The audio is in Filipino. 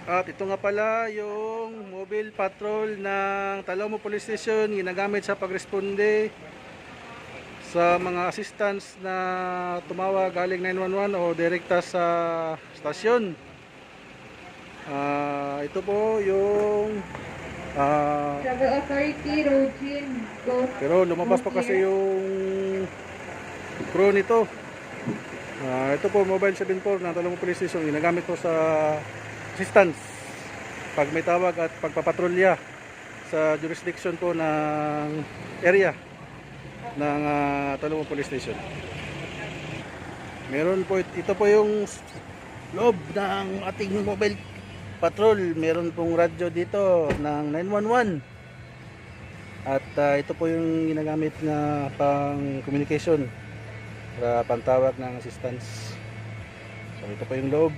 At ito nga pala yung mobile patrol ng Talomo Police Station, ginagamit sa pagresponde sa mga assistants na tumawag galing 911 o direkta sa stasyon. Ito po yung Travel Authority, Rogin, go. pero lumabas pa kasi yung crew nito. Ito po mobile 74 ng Talomo Police Station, ginagamit po sa assistance pag may tawag at pagpapatrolya sa jurisdiction po ng area ng Talomo Police Station. Meron po ito po yung loob ng ating mobile patrol. Meron pong radyo dito ng 911 at ito po yung ginagamit na pang communication para pantawag ng assistance. So ito po yung loob.